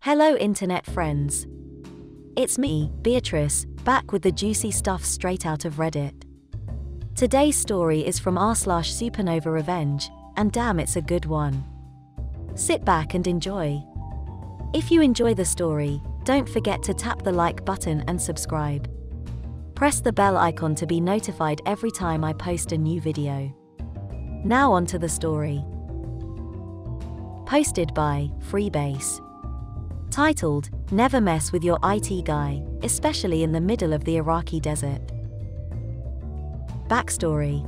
Hello internet friends. It's me, Beatrice, back with the juicy stuff straight out of Reddit. Today's story is from r/supernovarevenge, and damn, it's a good one. Sit back and enjoy. If you enjoy the story, don't forget to tap the like button and subscribe. Press the bell icon to be notified every time I post a new video. Now on to the story. Posted by Freebase. Titled, Never Mess with Your IT Guy, especially in the middle of the Iraqi desert. Backstory.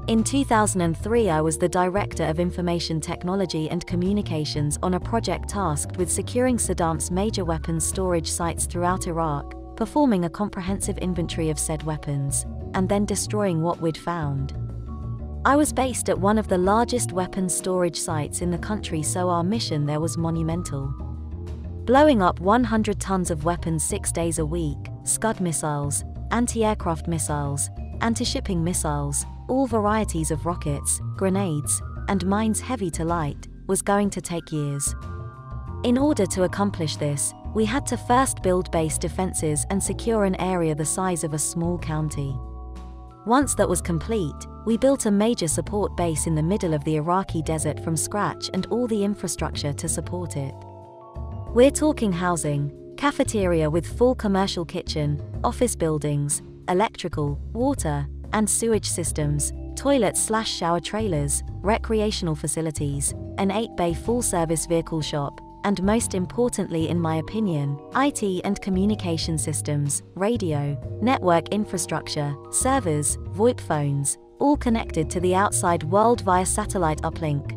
In 2003 I was the Director of Information Technology and Communications on a project tasked with securing Saddam's major weapons storage sites throughout Iraq, performing a comprehensive inventory of said weapons, and then destroying what we'd found. I was based at one of the largest weapons storage sites in the country, so our mission there was monumental. Blowing up 100 tons of weapons 6 days a week, Scud missiles, anti-aircraft missiles, anti-shipping missiles, all varieties of rockets, grenades, and mines heavy to light, was going to take years. In order to accomplish this, we had to first build base defenses and secure an area the size of a small county. Once that was complete, we built a major support base in the middle of the Iraqi desert from scratch and all the infrastructure to support it. We're talking housing, cafeteria with full commercial kitchen, office buildings, electrical, water, and sewage systems, toilet/shower trailers, recreational facilities, an 8-bay full-service vehicle shop, and most importantly in my opinion, IT and communication systems, radio, network infrastructure, servers, VoIP phones, all connected to the outside world via satellite uplink.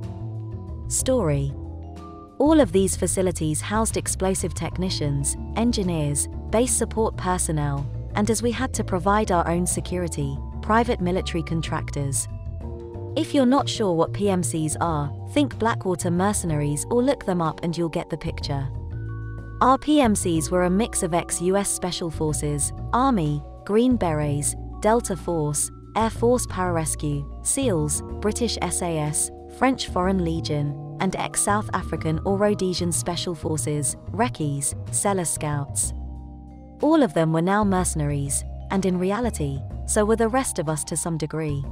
Story. All of these facilities housed explosive technicians, engineers, base support personnel, and as we had to provide our own security, private military contractors. If you're not sure what PMCs are, think Blackwater mercenaries or look them up and you'll get the picture. Our PMCs were a mix of ex-US Special Forces, Army, Green Berets, Delta Force, Air Force Pararescue, SEALs, British SAS, French Foreign Legion, and ex-South African or Rhodesian Special Forces, Recce's, Cellar Scouts. All of them were now mercenaries, and in reality, so were the rest of us to some degree.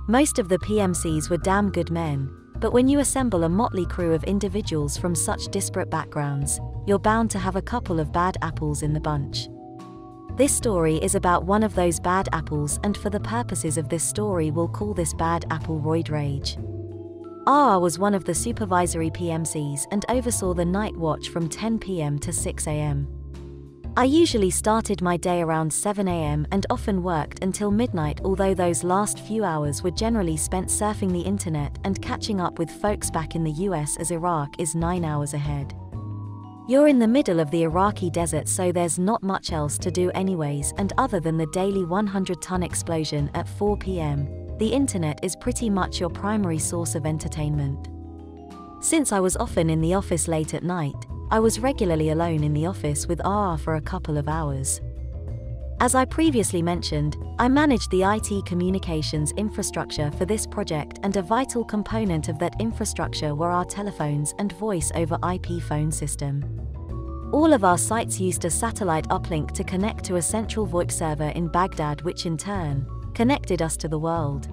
Most of the PMCs were damn good men, but when you assemble a motley crew of individuals from such disparate backgrounds, you're bound to have a couple of bad apples in the bunch. This story is about one of those bad apples, and for the purposes of this story we'll call this bad apple Roid Rage. I was one of the supervisory PMCs and oversaw the night watch from 10 p.m. to 6 a.m. I usually started my day around 7 a.m. and often worked until midnight, although those last few hours were generally spent surfing the internet and catching up with folks back in the US, as Iraq is 9 hours ahead. You're in the middle of the Iraqi desert, so there's not much else to do anyways, and other than the daily 100-ton explosion at 4 p.m., the internet is pretty much your primary source of entertainment. Since I was often in the office late at night, I was regularly alone in the office with RR for a couple of hours. As I previously mentioned, I managed the IT communications infrastructure for this project, and a vital component of that infrastructure were our telephones and voice over IP phone system. All of our sites used a satellite uplink to connect to a central VoIP server in Baghdad, which in turn connected us to the world.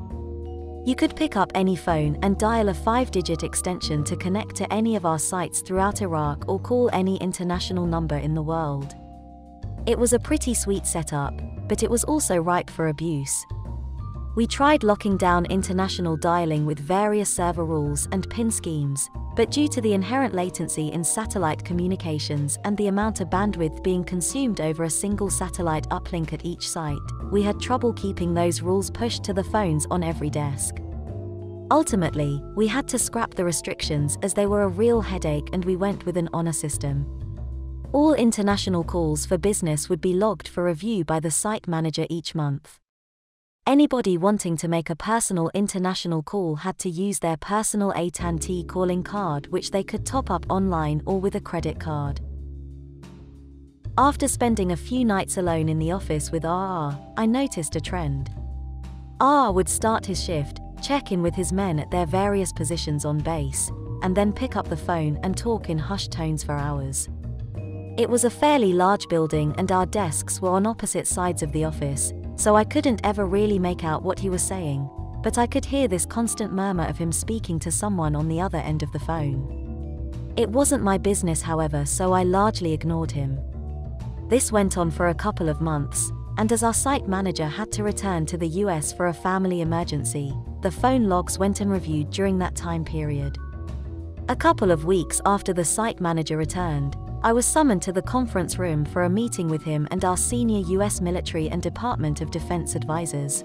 You could pick up any phone and dial a 5-digit extension to connect to any of our sites throughout Iraq or call any international number in the world. It was a pretty sweet setup, but it was also ripe for abuse. We tried locking down international dialing with various server rules and PIN schemes, but due to the inherent latency in satellite communications and the amount of bandwidth being consumed over a single satellite uplink at each site, we had trouble keeping those rules pushed to the phones on every desk. Ultimately, we had to scrap the restrictions as they were a real headache, and we went with an honor system. All international calls for business would be logged for review by the site manager each month. Anybody wanting to make a personal international call had to use their personal AT&T calling card, which they could top up online or with a credit card. After spending a few nights alone in the office with RR, I noticed a trend. RR would start his shift, check in with his men at their various positions on base, and then pick up the phone and talk in hushed tones for hours. It was a fairly large building and our desks were on opposite sides of the office, so I couldn't ever really make out what he was saying, but I could hear this constant murmur of him speaking to someone on the other end of the phone. It wasn't my business, however, so I largely ignored him. This went on for a couple of months, and as our site manager had to return to the US for a family emergency, the phone logs went unreviewed during that time period. A couple of weeks after the site manager returned, I was summoned to the conference room for a meeting with him and our senior US military and Department of Defense advisors.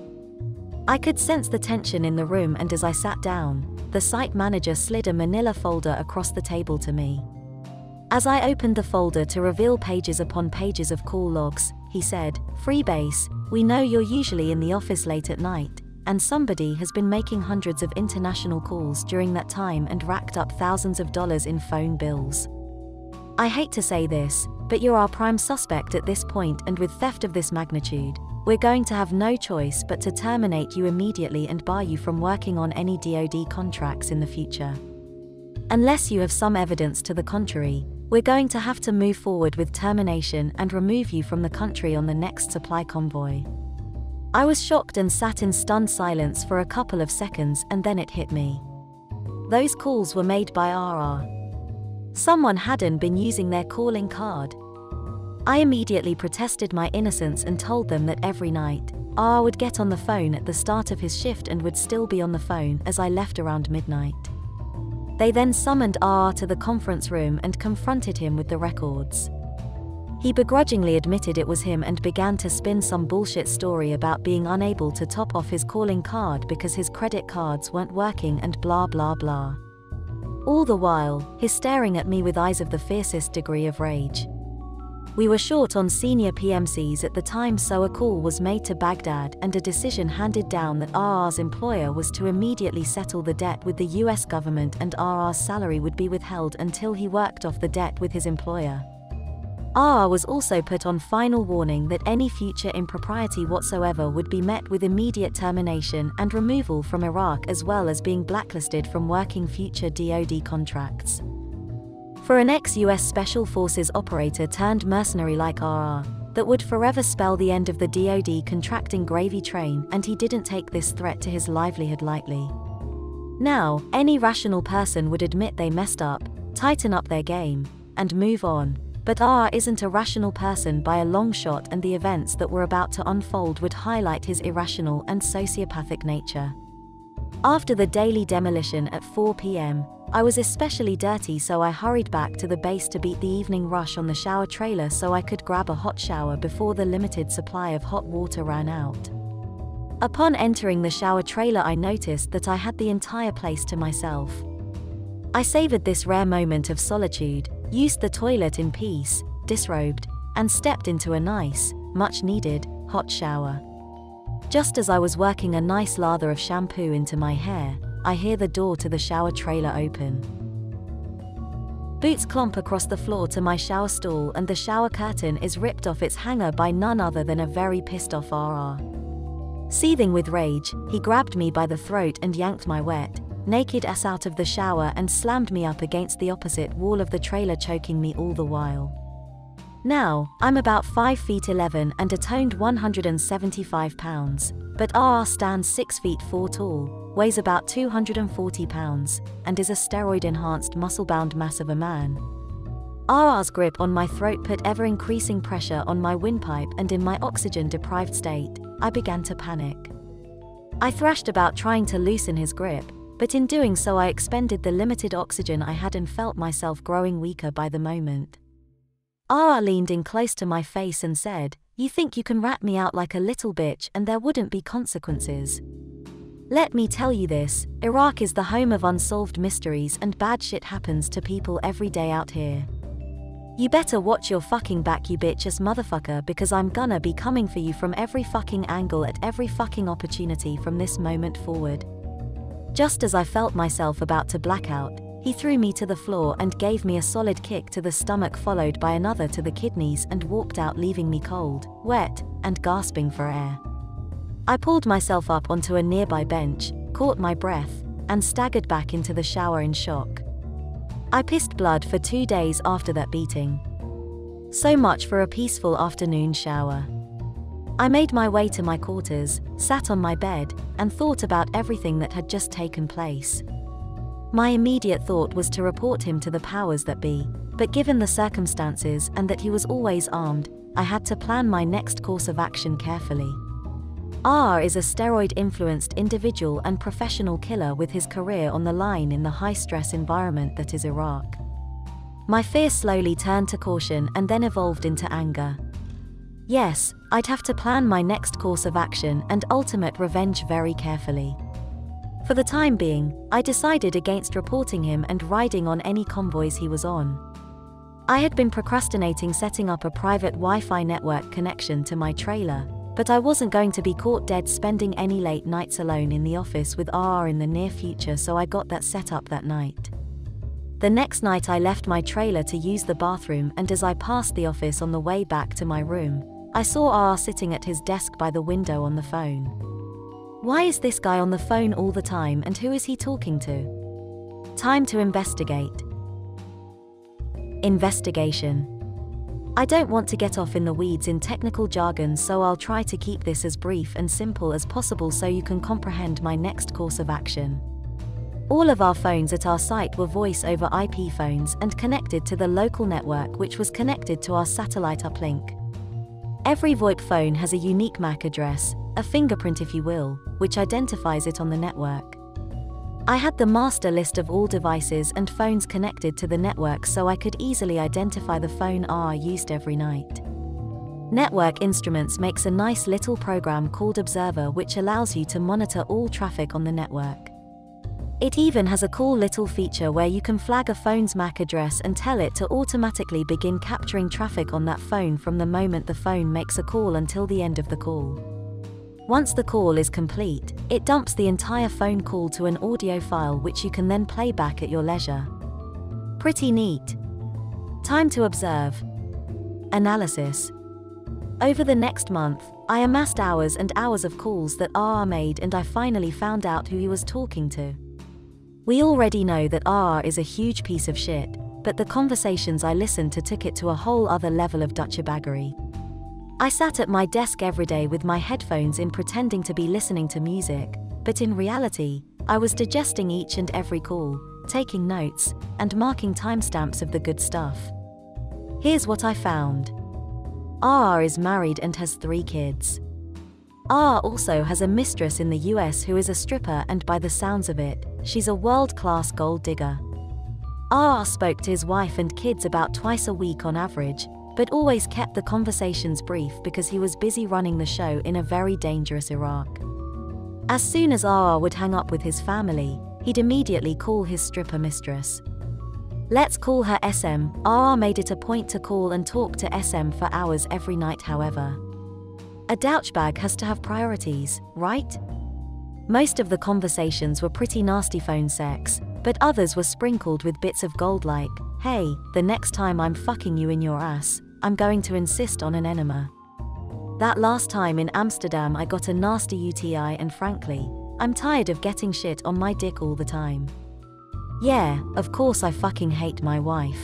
I could sense the tension in the room, and as I sat down, the site manager slid a manila folder across the table to me. As I opened the folder to reveal pages upon pages of call logs, he said, "Freebase, we know you're usually in the office late at night, and somebody has been making hundreds of international calls during that time and racked up thousands of dollars in phone bills. I hate to say this, but you're our prime suspect at this point, and with theft of this magnitude, we're going to have no choice but to terminate you immediately and bar you from working on any DoD contracts in the future. Unless you have some evidence to the contrary, we're going to have to move forward with termination and remove you from the country on the next supply convoy." I was shocked and sat in stunned silence for a couple of seconds, and then it hit me. Those calls were made by RR. Someone hadn't been using their calling card. I immediately protested my innocence and told them that every night, RR would get on the phone at the start of his shift and would still be on the phone as I left around midnight. They then summoned RR to the conference room and confronted him with the records. He begrudgingly admitted it was him and began to spin some bullshit story about being unable to top off his calling card because his credit cards weren't working and blah blah blah. All the while, he's staring at me with eyes of the fiercest degree of rage. We were short on senior PMCs at the time, so a call was made to Baghdad and a decision handed down that RR's employer was to immediately settle the debt with the US government, and RR's salary would be withheld until he worked off the debt with his employer. RR was also put on final warning that any future impropriety whatsoever would be met with immediate termination and removal from Iraq, as well as being blacklisted from working future DoD contracts. For an ex-US Special Forces operator turned mercenary like RR, that would forever spell the end of the DoD contracting gravy train, and he didn't take this threat to his livelihood lightly. Now, any rational person would admit they messed up, tighten up their game, and move on. But RR isn't a rational person by a long shot, and the events that were about to unfold would highlight his irrational and sociopathic nature. After the daily demolition at 4 p.m., I was especially dirty, so I hurried back to the base to beat the evening rush on the shower trailer so I could grab a hot shower before the limited supply of hot water ran out. Upon entering the shower trailer, I noticed that I had the entire place to myself. I savored this rare moment of solitude, used the toilet in peace, disrobed, and stepped into a nice, much-needed, hot shower. Just as I was working a nice lather of shampoo into my hair, I hear the door to the shower trailer open. Boots clomp across the floor to my shower stall, and the shower curtain is ripped off its hanger by none other than a very pissed-off RR. Seething with rage, he grabbed me by the throat and yanked my wet, naked ass out of the shower and slammed me up against the opposite wall of the trailer, choking me all the while. Now, I'm about 5 feet 11 and a toned 175 pounds, but RR stands 6 feet 4 tall, weighs about 240 pounds, and is a steroid-enhanced muscle-bound mass of a man. RR's grip on my throat put ever-increasing pressure on my windpipe, and in my oxygen-deprived state, I began to panic. I thrashed about trying to loosen his grip, but in doing so I expended the limited oxygen I had and felt myself growing weaker by the moment. RR leaned in close to my face and said, "You think you can rat me out like a little bitch and there wouldn't be consequences? Let me tell you this, Iraq is the home of unsolved mysteries and bad shit happens to people every day out here. You better watch your fucking back, you bitch-ass motherfucker, because I'm gonna be coming for you from every fucking angle at every fucking opportunity from this moment forward." Just as I felt myself about to black out, he threw me to the floor and gave me a solid kick to the stomach, followed by another to the kidneys, and walked out, leaving me cold, wet, and gasping for air. I pulled myself up onto a nearby bench, caught my breath, and staggered back into the shower in shock. I pissed blood for 2 days after that beating. So much for a peaceful afternoon shower. I made my way to my quarters, sat on my bed, and thought about everything that had just taken place. My immediate thought was to report him to the powers that be, but given the circumstances and that he was always armed, I had to plan my next course of action carefully. R is a steroid-influenced individual and professional killer with his career on the line in the high-stress environment that is Iraq. My fear slowly turned to caution and then evolved into anger. Yes, I'd have to plan my next course of action and ultimate revenge very carefully. For the time being, I decided against reporting him and riding on any convoys he was on. I had been procrastinating setting up a private Wi-Fi network connection to my trailer, but I wasn't going to be caught dead spending any late nights alone in the office with RR in the near future, so I got that set up that night. The next night I left my trailer to use the bathroom, and as I passed the office on the way back to my room, I saw RR sitting at his desk by the window on the phone. Why is this guy on the phone all the time, and who is he talking to? Time to investigate. Investigation. I don't want to get off in the weeds in technical jargon, so I'll try to keep this as brief and simple as possible so you can comprehend my next course of action. All of our phones at our site were voice over IP phones and connected to the local network, which was connected to our satellite uplink. Every VoIP phone has a unique MAC address, a fingerprint if you will, which identifies it on the network. I had the master list of all devices and phones connected to the network so I could easily identify the phone R used every night. Network Instruments makes a nice little program called Observer which allows you to monitor all traffic on the network. It even has a cool little feature where you can flag a phone's MAC address and tell it to automatically begin capturing traffic on that phone from the moment the phone makes a call until the end of the call. Once the call is complete, it dumps the entire phone call to an audio file which you can then play back at your leisure. Pretty neat. Time to observe. Analysis. Over the next month, I amassed hours and hours of calls that RR made, and I finally found out who he was talking to. We already know that RR is a huge piece of shit, but the conversations I listened to took it to a whole other level of dutchebaggery. I sat at my desk every day with my headphones in, pretending to be listening to music, but in reality, I was digesting each and every call, taking notes, and marking timestamps of the good stuff. Here's what I found. RR is married and has 3 kids. RR also has a mistress in the US who is a stripper, and by the sounds of it, she's a world-class gold digger. RR spoke to his wife and kids about twice a week on average, but always kept the conversations brief because he was busy running the show in a very dangerous Iraq. As soon as RR would hang up with his family, he'd immediately call his stripper mistress. Let's call her SM. RR made it a point to call and talk to SM for hours every night. However, a douchebag has to have priorities, right? Most of the conversations were pretty nasty phone sex, but others were sprinkled with bits of gold like, hey, the next time I'm fucking you in your ass, I'm going to insist on an enema. That last time in Amsterdam I got a nasty UTI, and frankly, I'm tired of getting shit on my dick all the time. Yeah, of course I fucking hate my wife.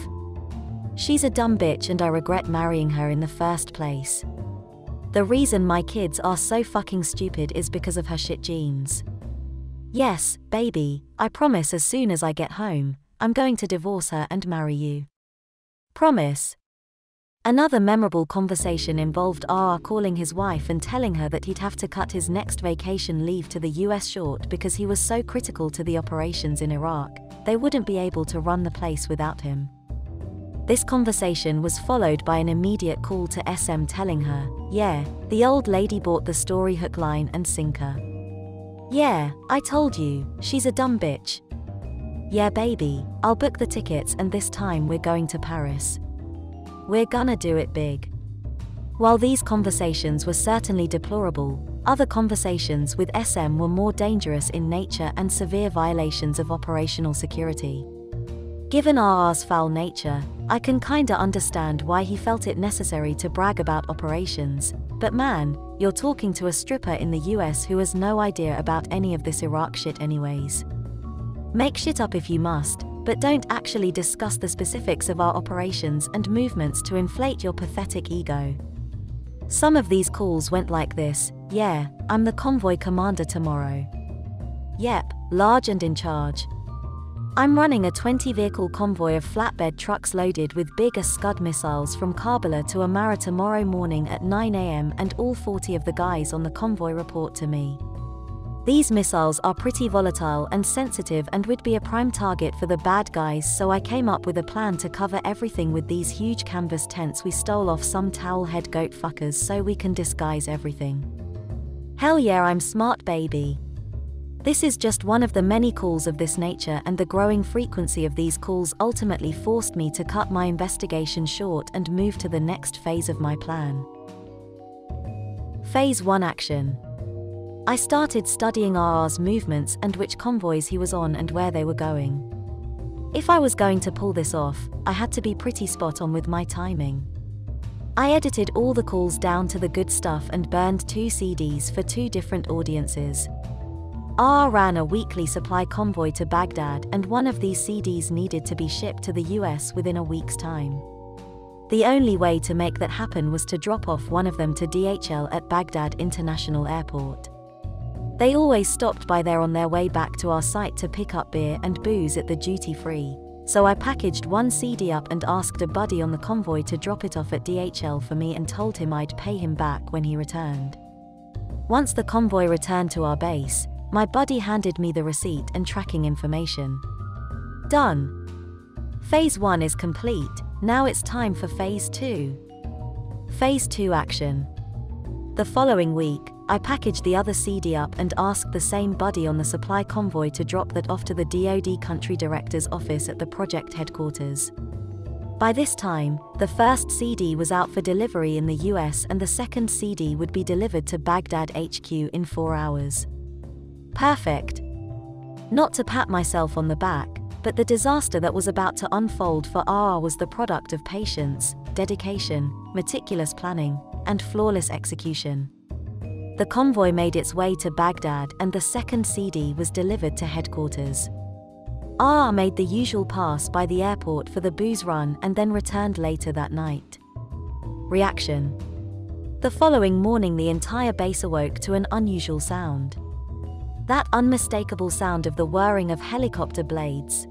She's a dumb bitch and I regret marrying her in the first place. The reason my kids are so fucking stupid is because of her shit genes. Yes, baby, I promise as soon as I get home, I'm going to divorce her and marry you. Promise. Another memorable conversation involved RR calling his wife and telling her that he'd have to cut his next vacation leave to the US short because he was so critical to the operations in Iraq, they wouldn't be able to run the place without him. This conversation was followed by an immediate call to SM telling her, yeah, the old lady bought the story hook, line and sinker. Yeah, I told you, she's a dumb bitch. Yeah baby, I'll book the tickets and this time we're going to Paris. We're gonna do it big. While these conversations were certainly deplorable, other conversations with SM were more dangerous in nature and severe violations of operational security. Given RR's foul nature, I can kinda understand why he felt it necessary to brag about operations, but man, you're talking to a stripper in the US who has no idea about any of this Iraq shit anyways. Make shit up if you must, but don't actually discuss the specifics of our operations and movements to inflate your pathetic ego. Some of these calls went like this: yeah, I'm the convoy commander tomorrow. Yep, large and in charge. I'm running a 20-vehicle convoy of flatbed trucks loaded with big as Scud missiles from Karbala to Amara tomorrow morning at 9 a.m. and all 40 of the guys on the convoy report to me. These missiles are pretty volatile and sensitive and would be a prime target for the bad guys, so I came up with a plan to cover everything with these huge canvas tents we stole off some towel-head goat fuckers so we can disguise everything. Hell yeah, I'm smart, baby. This is just one of the many calls of this nature, and the growing frequency of these calls ultimately forced me to cut my investigation short and move to the next phase of my plan. Phase 1 Action. I started studying RR's movements and which convoys he was on and where they were going. If I was going to pull this off, I had to be pretty spot on with my timing. I edited all the calls down to the good stuff and burned 2 CDs for 2 different audiences. RR ran a weekly supply convoy to Baghdad, and one of these CDs needed to be shipped to the US within a week's time. The only way to make that happen was to drop off one of them to DHL at Baghdad International Airport. They always stopped by there on their way back to our site to pick up beer and booze at the duty-free, so I packaged 1 CD up and asked a buddy on the convoy to drop it off at DHL for me and told him I'd pay him back when he returned. Once the convoy returned to our base, my buddy handed me the receipt and tracking information. Done. Phase 1 is complete, now it's time for Phase 2. Phase 2 Action. The following week, I packaged the other CD up and asked the same buddy on the supply convoy to drop that off to the DoD Country Director's office at the project headquarters. By this time, the first CD was out for delivery in the US and the second CD would be delivered to Baghdad HQ in 4 hours. Perfect. Not to pat myself on the back, but the disaster that was about to unfold for RR was the product of patience, dedication, meticulous planning, and flawless execution. The convoy made its way to Baghdad and the second CD was delivered to headquarters. RR made the usual pass by the airport for the booze run and then returned later that night. Reaction. The following morning the entire base awoke to an unusual sound. That unmistakable sound of the whirring of helicopter blades.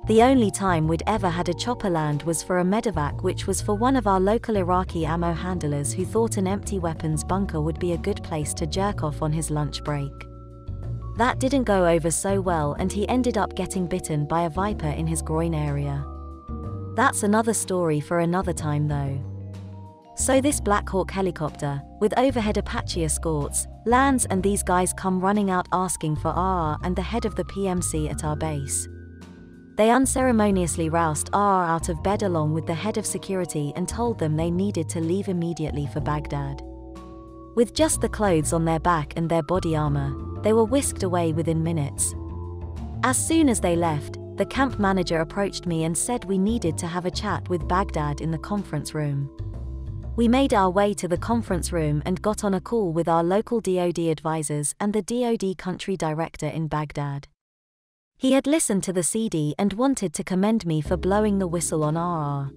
The only time we'd ever had a chopper land was for a medevac, which was for one of our local Iraqi ammo handlers who thought an empty weapons bunker would be a good place to jerk off on his lunch break. That didn't go over so well and he ended up getting bitten by a viper in his groin area. That's another story for another time though. So this Black Hawk helicopter, with overhead Apache escorts, lands and these guys come running out asking for RR and the head of the PMC at our base. They unceremoniously roused RR out of bed along with the head of security and told them they needed to leave immediately for Baghdad. With just the clothes on their back and their body armor, they were whisked away within minutes. As soon as they left, the camp manager approached me and said we needed to have a chat with Baghdad in the conference room. We made our way to the conference room and got on a call with our local DoD advisors and the DoD country director in Baghdad. He had listened to the CD and wanted to commend me for blowing the whistle on RR.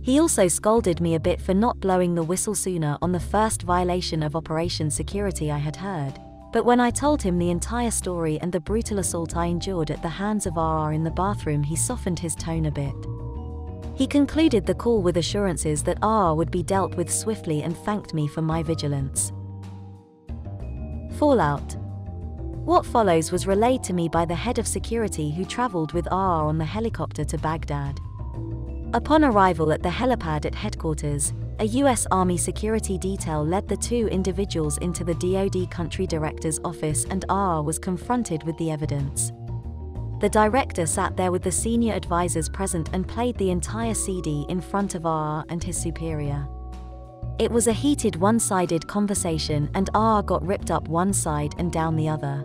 He also scolded me a bit for not blowing the whistle sooner on the first violation of Operation Security I had heard, but when I told him the entire story and the brutal assault I endured at the hands of RR in the bathroom, he softened his tone a bit. He concluded the call with assurances that RR would be dealt with swiftly and thanked me for my vigilance. Fallout. What follows was relayed to me by the head of security who traveled with RR on the helicopter to Baghdad. Upon arrival at the helipad at headquarters, a US Army security detail led the 2 individuals into the DoD Country Director's office and RR was confronted with the evidence. The director sat there with the senior advisors present and played the entire CD in front of RR and his superior. It was a heated one-sided conversation and RR got ripped up one side and down the other.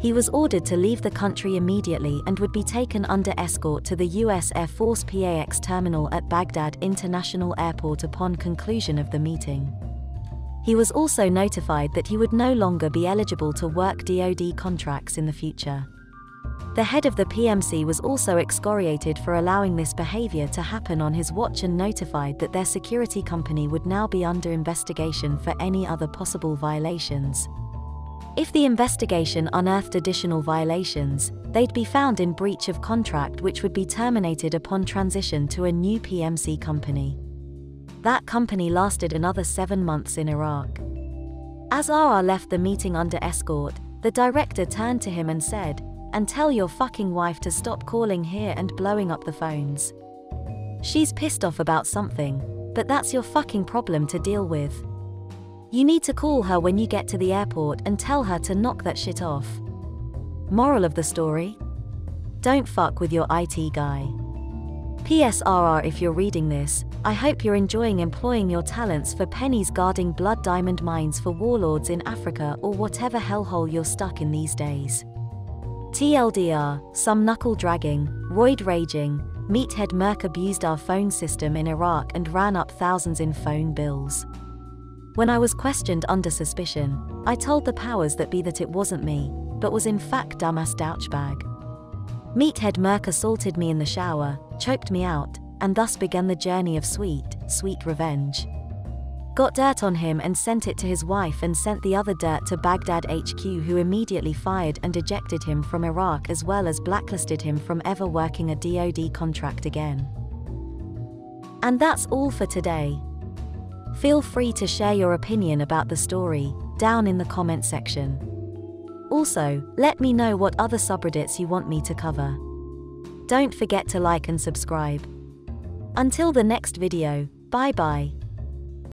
He was ordered to leave the country immediately and would be taken under escort to the US Air Force PAX terminal at Baghdad International Airport upon conclusion of the meeting. He was also notified that he would no longer be eligible to work DoD contracts in the future. The head of the PMC was also excoriated for allowing this behavior to happen on his watch and notified that their security company would now be under investigation for any other possible violations. If the investigation unearthed additional violations, they'd be found in breach of contract, which would be terminated upon transition to a new PMC company. That company lasted another 7 months in Iraq. As RR left the meeting under escort, the director turned to him and said, "And tell your fucking wife to stop calling here and blowing up the phones. She's pissed off about something, but that's your fucking problem to deal with. You need to call her when you get to the airport and tell her to knock that shit off." Moral of the story? Don't fuck with your IT guy. PSRR, if you're reading this, I hope you're enjoying employing your talents for pennies guarding blood diamond mines for warlords in Africa or whatever hellhole you're stuck in these days. TLDR, some knuckle dragging, roid raging, meathead Merc abused our phone system in Iraq and ran up thousands in phone bills. When I was questioned under suspicion, I told the powers that be that it wasn't me, but was in fact dumbass douchebag. Meathead Merc assaulted me in the shower, choked me out, and thus began the journey of sweet, sweet revenge. Got dirt on him and sent it to his wife and sent the other dirt to Baghdad HQ, who immediately fired and ejected him from Iraq as well as blacklisted him from ever working a DoD contract again. And that's all for today. Feel free to share your opinion about the story down in the comment section. Also, let me know what other subreddits you want me to cover. Don't forget to like and subscribe. Until the next video, bye bye.